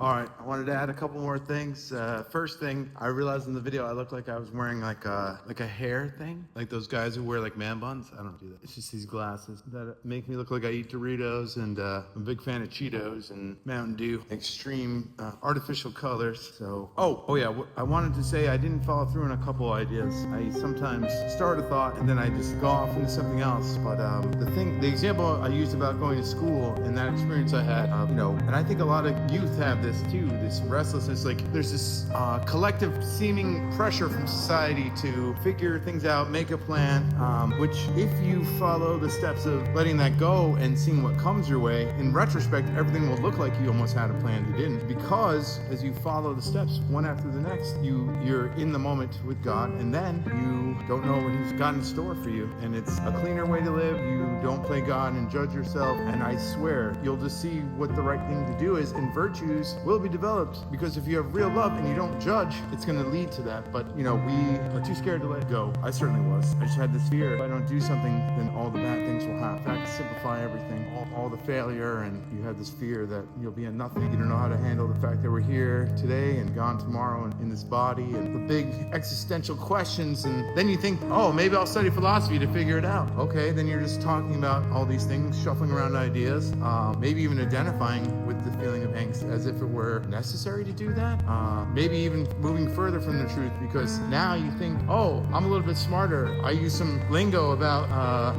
All right, I wanted to add a couple more things. First thing, I realized in the video I looked like I was wearing like a hair thing, like those guys who wear like man buns. I don't do that. It's just these glasses that make me look like I eat Doritos, and I'm a big fan of Cheetos and Mountain Dew, extreme artificial colors. So, oh yeah, I wanted to say I didn't follow through on a couple ideas. I sometimes start a thought and then I just go off into something else. But the example I used about going to school and that experience I had, and I think a lot of youth have this too, this restlessness, like there's this collective seeming pressure from society to figure things out, make a plan, which if you follow the steps of letting that go and seeing what comes your way, in retrospect, everything will look like you almost had a plan you didn't, because as you follow the steps one after the next, you're in the moment with God, and then you don't know what He's got in store for you, and it's a cleaner way to live. You don't play God and judge yourself, and I swear you'll just see what the right thing to do is, and virtues will be developed, because if you have real love and you don't judge, it's going to lead to that. But we are too scared to let it go. I certainly was. I just had this fear, if I don't do something, then all the bad things will happen. In fact, simplify everything, all the failure, and you have this fear that you'll be a nothing. You don't know how to handle the fact that we're here today and gone tomorrow and in this body, and the big existential questions, and then you think, oh, maybe I'll study philosophy to figure it out. Okay, then you're just talking about all these things, shuffling around ideas, maybe even identifying with the feeling of angst as if it were necessary to do that. Maybe even moving further from the truth, because now you think, oh, I'm a little bit smarter. I use some lingo about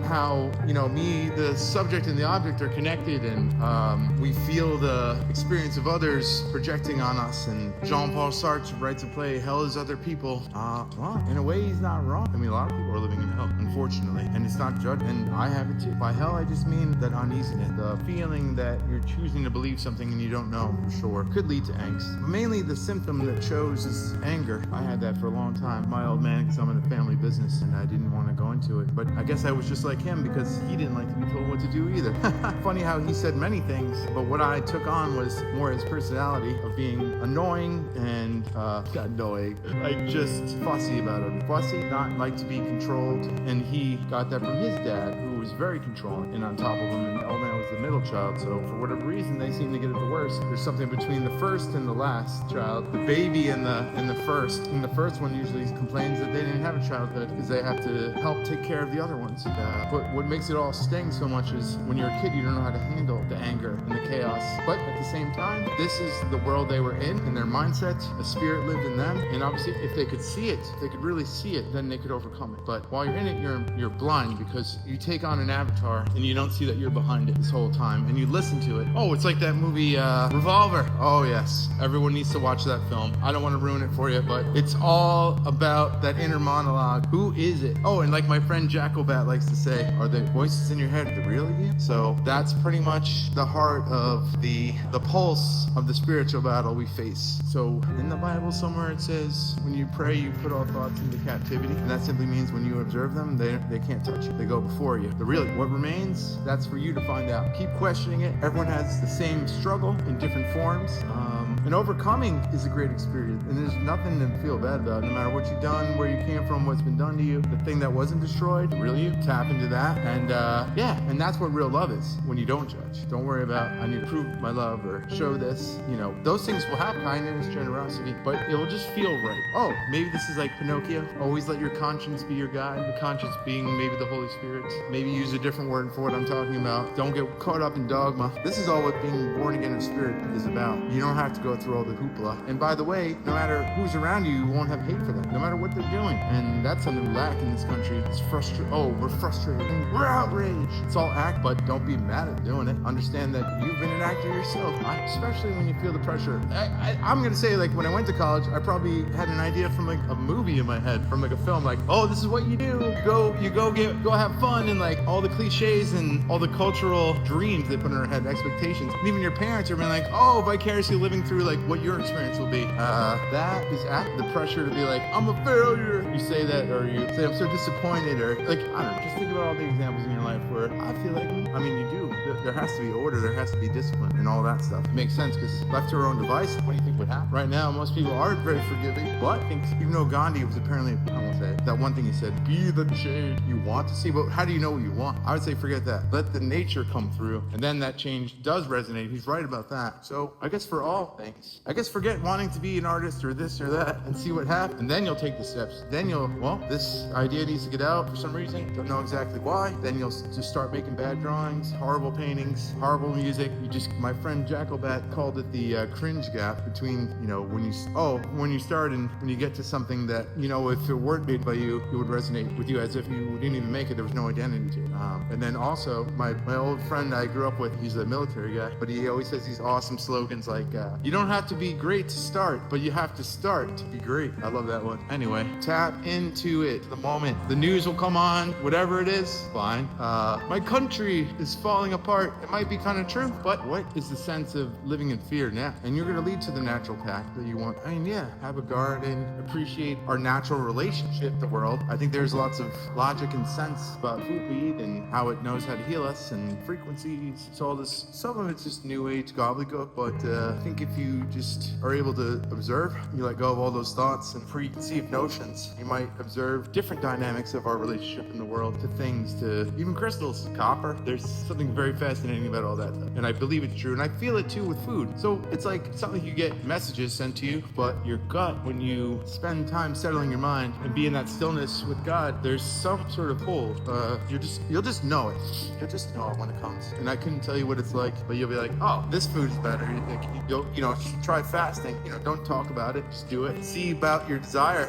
how, me, the subject and the object are connected, and we feel the experience of others projecting on us. And Jean-Paul Sartre writes a play, Hell is Other People. Well, in a way, he's not wrong. I mean, a lot of people are living in hell, unfortunately, and it's not judged, and I have it too. By hell, I just mean that uneasiness, the feeling that you're choosing to believe something and you don't know for sure, could lead to angst. But mainly the symptom that shows is anger. I had that for a long time. My old man, because I'm in a family business and I didn't want to go into it, but I guess I was just like him, because he didn't like to be told what to do either. Funny how he said many things, but what I took on was more his personality of being annoying and annoying, like just fussy about it. Fussy, not like to be controlled, and he got that from his dad, who was very controlling and on top of him, and the old man was the middle child, so for whatever reason they seem to get it the worst. There's something between the first and the last child, the baby and the first. And the first one usually complains that they didn't have a childhood because they have to help take care of the other ones. But what makes it all sting so much is when you're a kid, you don't know how to handle the anger and the chaos. But at the same time, this is the world they were in their mindset. A spirit lived in them, and obviously if they could see it, if they could really see it, then they could overcome it. But while you're in it, you're blind, because you take on an avatar and you don't see that you're behind it this whole time, and you listen to it. Oh, it's like that movie Revolver. Oh yes, everyone needs to watch that film. I don't want to ruin it for you, but it's all about that inner monologue. Who is it? Oh, and like my friend Jackobat likes to say, are the voices in your head the real you? So that's pretty much the heart of the pulse of the spiritual battle we face. So in the Bible somewhere it says, when you pray, you put all thoughts into captivity, and that simply means when you observe them, they can't touch you. They go before you. What remains, that's for you to find out. Keep questioning it. Everyone has the same struggle in different forms. And overcoming is a great experience, and there's nothing to feel bad about. No matter what you've done, where you came from, what's been done to you, the thing that wasn't destroyed, really, you tap into that. And and that's what real love is, when you don't judge. Don't worry about, I need to prove my love or show this. Those things will have kindness, generosity, but it will just feel right. Oh, maybe this is like Pinocchio. Always let your conscience be your guide. The conscience being maybe the Holy Spirit. Maybe use a different word for what I'm talking about. Don't get caught up in dogma. This is all what being born again of spirit is about. You don't have to go through all the hoopla. And by the way, no matter who's around you, you won't have hate for them, no matter what they're doing. And that's something we lack in this country. It's frustrating. Oh, we're frustrated. We're outraged. It's all act, but don't be mad at doing it. Understand that you've been an actor yourself, especially when you feel the pressure. I'm gonna say, like, when I went to college, I probably had an idea from like a movie in my head, from like a film, like, oh, this is what you do. You go have fun, and like all the cliches and all the cultural dreams they put in our head, expectations. And even your parents are being like, oh, vicariously living through like what your experience will be. That is the pressure to be like, I'm a failure. You say that, or you say, I'm so disappointed, or like, I don't know, just think about all the examples in your life where I feel like, you do. There has to be order, there has to be discipline, and all that stuff. It makes sense, because left to our own device, what do you think what happened. Right now, most people aren't very forgiving, but I think even though Gandhi was apparently, I won't say it, that one thing he said, be the change you want to see, but how do you know what you want? I would say forget that. Let the nature come through, and then that change does resonate. He's right about that. So I guess for all things, I guess forget wanting to be an artist or this or that and see what happens, and then you'll take the steps. Then you'll, well, this idea needs to get out for some reason, don't know exactly why. Then you'll just start making bad drawings, horrible paintings, horrible music. You just, my friend Jackalbat called it the cringe gap between, you know, when you start and when you get to something that, you know, if it weren't made by you, it would resonate with you as if you didn't even make it. There was no identity to it. And then also, my old friend I grew up with, he's a military guy, but he always says these awesome slogans like, you don't have to be great to start, but you have to start to be great. I love that one. Anyway, tap into it, the moment. The news will come on, whatever it is, fine. My country is falling apart. It might be kind of true, but what is the sense of living in fear now? And you're gonna lead to the natural path that you want. I mean, yeah, have a garden, appreciate our natural relationship, the world. I think there's lots of logic and sense about food we eat and how it knows how to heal us and frequencies. So all this, some of it's just new age gobbledygook, but I think if you just are able to observe, you let go of all those thoughts and preconceived notions, you might observe different dynamics of our relationship in the world, to things, to even crystals, copper. There's something very fascinating about all that stuff. And I believe it's true, and I feel it too with food. So it's like something you get messages sent to you, but your gut, when you spend time settling your mind and be in that stillness with God, there's some sort of pull. You'll just know it. You'll just know it when it comes. And I couldn't tell you what it's like, but you'll be like, oh, this food is better. You'll try fasting. Don't talk about it. Just do it. See about your desire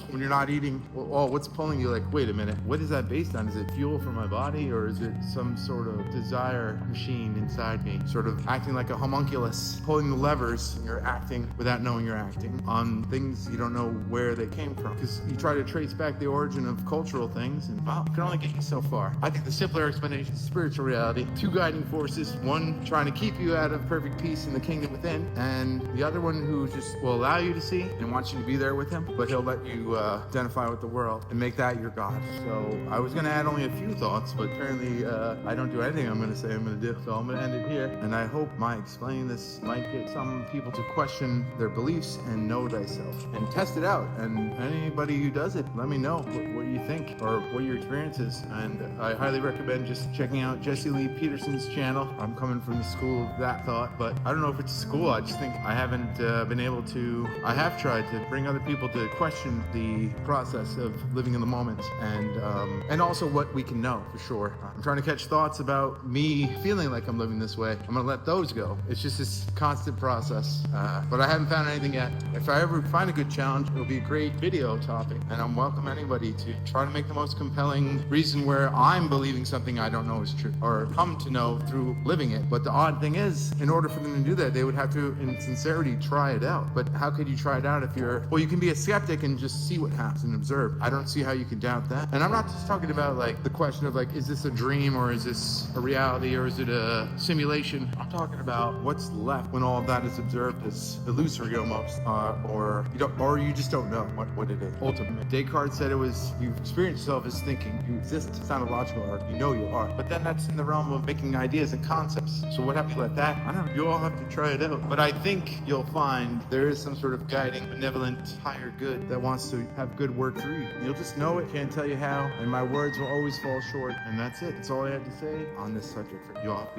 when you're not eating. Oh, what's pulling you? Like, wait a minute. What is that based on? Is it fuel for my body, or is it some sort of desire machine inside me, sort of acting like a homunculus, pulling the levers, and you're acting without knowing you're acting on things you don't know where they came from, because you try to trace back the origin of cultural things, and wow, it can only get you so far. I think the simpler explanation is spiritual reality. Two guiding forces, one trying to keep you out of perfect peace in the kingdom within, and the other one who just will allow you to see and wants you to be there with him, but he'll let you identify with the world and make that your God. So I was going to add only a few thoughts, but apparently I don't do anything I'm going to say I'm going to do. So I'm going to end it here. And I hope my explaining this might get some people to question their beliefs and know thyself and test it out. And anybody who does it, let me know what you think or what your experience is. And I highly recommend just checking out Jesse Lee Peterson's channel. I'm coming from the school of that thought, but I don't know if it's a school. I just think I haven't been able to. I have tried to bring other people to question the process of living in the moment, and also what we can know for sure. I'm trying to catch thoughts about me feeling like I'm living this way. I'm gonna let those go. It's just this constant process, but I haven't found anything yet. If I ever find a good challenge, it'll be a great video topic, and I'm welcome anybody to try to make the most compelling reason where I'm believing something I don't know is true, or come to know through living it. But the odd thing is, in order for them to do that, they would have to, in sincerity, try it out. But how could you try it out if you're, well, you can be a skeptic and just see what happens and observe. I don't see how you can doubt that. And I'm not just talking about like the question of like, is this a dream, or is this a reality, or is it a simulation? I'm talking about what's left when all of that is observed as illusory almost, or you just don't know what it is. Ultimately, Descartes said it was, you experience yourself as thinking, you exist. It's not a logical art, you know you are. But then that's in the realm of making ideas and concepts. So what happens let that? I don't know. You all have to try it out. But I think you'll find there is some sort of guiding, benevolent, higher good that wants to have good work through you. You'll just know it. Can't tell you how. And my words will always fall short. And that's it. That's all I had to say on this subject for you all.